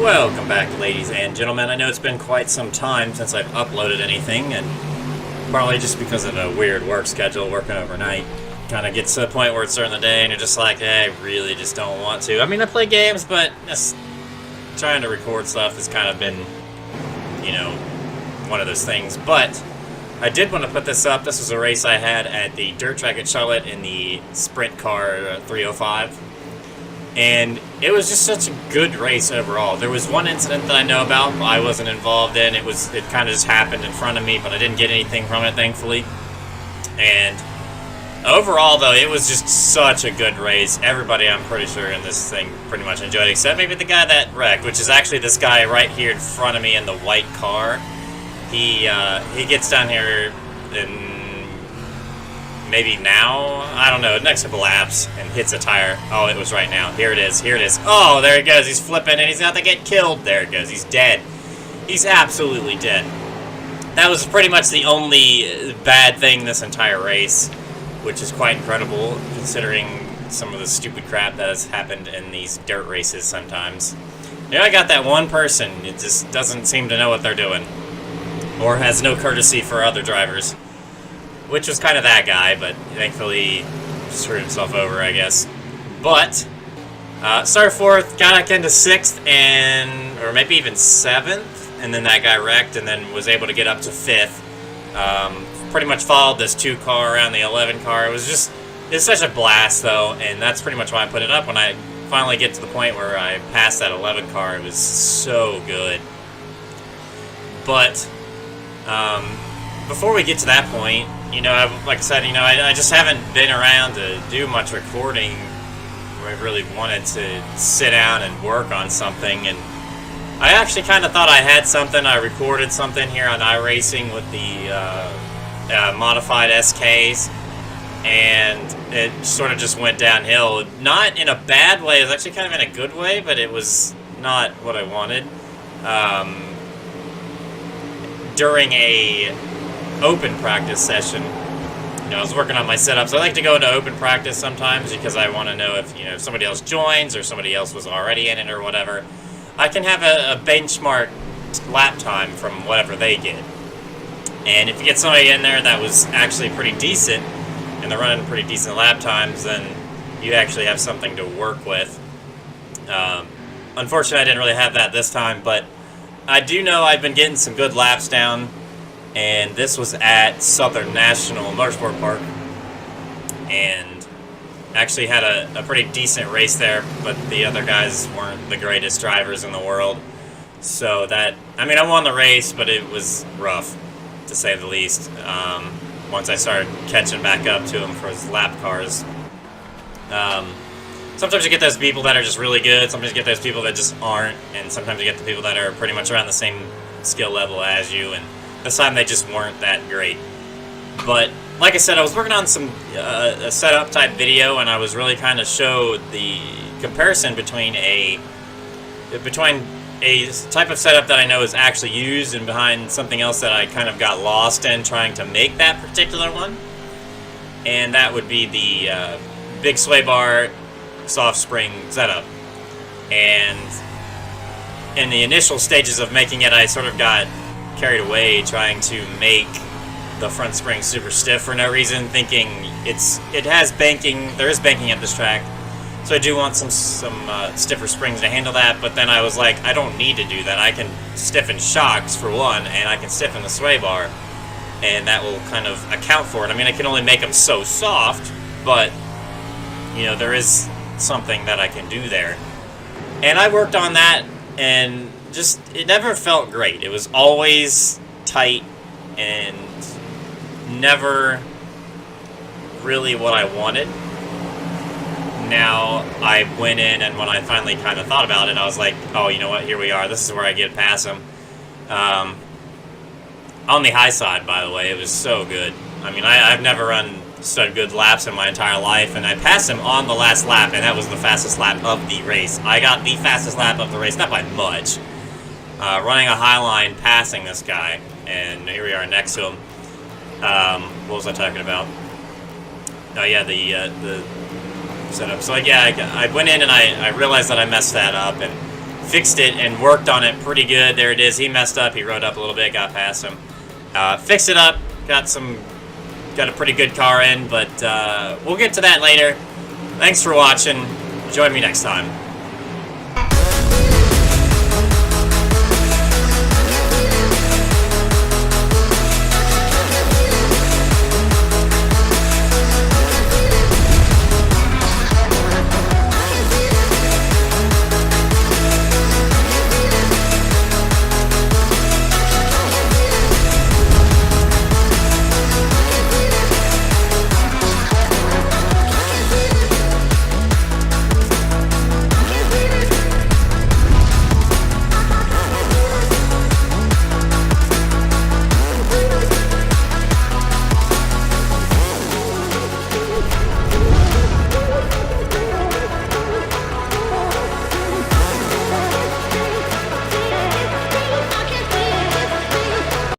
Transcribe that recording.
Welcome back, ladies and gentlemen. I know it's been quite some time since I've uploaded anything, and partly just because of a weird work schedule, working overnight. Kind of gets to the point where it's during the day, and you're just like, hey, I really just don't want to. I mean, I play games, but just trying to record stuff has kind of been, one of those things. But I did want to put this up. This was a race I had at the dirt track at Charlotte in the Sprint Car 305. And it was just such a good race overall. There was one incident that I know about I wasn't involved in. It kind of just happened in front of me, but I didn't get anything from it, thankfully. And overall, though, it was just such a good race. Everybody, I'm pretty sure, in this thing pretty much enjoyed it, except maybe the guy that wrecked, which is actually this guy right here in front of me in the white car. He gets down here in maybe now, I don't know, next couple laps, and hits a tire. Oh, it was right now. Here it is. Oh, there he goes. He's flipping, and he's about to get killed. There it goes. He's dead. He's absolutely dead. That was pretty much the only bad thing this entire race, which is quite incredible, considering some of the stupid crap that has happened in these dirt races sometimes. I got that one person. It just doesn't seem to know what they're doing, or has no courtesy for other drivers. Which was kind of that guy, but thankfully screwed himself over, I guess. But started 4th, got back into 6th, or maybe even 7th, and then that guy wrecked, and then was able to get up to 5th. Pretty much followed this 2 car around the 11 car. It's such a blast, though, and that's pretty much why I put it up. When I finally get to the point where I passed that 11 car, it was so good. But before we get to that point, like I said, I just haven't been around to do much recording where I really wanted to sit down and work on something. And I actually kind of thought I had something. I recorded something here on iRacing with the modified SKs, and it sort of just went downhill. Not in a bad way. It was actually kind of in a good way, but it was not what I wanted. During a open practice session, I was working on my setups. I like to go into open practice sometimes because I want to know if somebody else joins or somebody else was already in it or whatever. I can have a benchmark lap time from whatever they get. And if you get somebody in there that was actually pretty decent and they're running pretty decent lap times, then you actually have something to work with. Unfortunately, I didn't really have that this time, but I do know I've been getting some good laps down. And this was at Southern National Motorsport Park, and actually had a pretty decent race there, but the other guys weren't the greatest drivers in the world. So I won the race, but it was rough, to say the least, once I started catching back up to him for his lap cars. Sometimes you get those people that are just really good, sometimes you get those people that just aren't, and sometimes you get the people that are pretty much around the same skill level as you, and this time they just weren't that great. But like I said, I was working on some a setup type video, and I was really kind of showed the comparison between a type of setup that I know is actually used and behind something else that I kind of got lost in trying to make that particular one. And that would be the big sway bar soft spring setup. And in the initial stages of making it, I sort of got carried away trying to make the front spring super stiff for no reason, thinking it has banking. There is banking at this track, so I do want some stiffer springs to handle that. But then I was like, I don't need to do that. I can stiffen shocks for one, and I can stiffen the sway bar, and that will kind of account for it. I mean, I can only make them so soft, but there is something that I can do there, and I worked on that, and it never felt great. It was always tight and never really what I wanted. Now, I went in, and when I finally kind of thought about it, I was like, oh, you know what, here we are. This is where I get past him. On the high side, by the way, it was so good. I mean, I've never run such good laps in my entire life, and I passed him on the last lap, and that was the fastest lap of the race. I got the fastest lap of the race, not by much. Running a high line, passing this guy, and here we are next to him. What was I talking about? Oh yeah, the setup. So yeah, I went in and I realized that I messed that up, and fixed it and worked on it pretty good. There it is. He messed up. He rode up a little bit, got past him. Fixed it up. Got a pretty good car in, but we'll get to that later. Thanks for watching. Join me next time.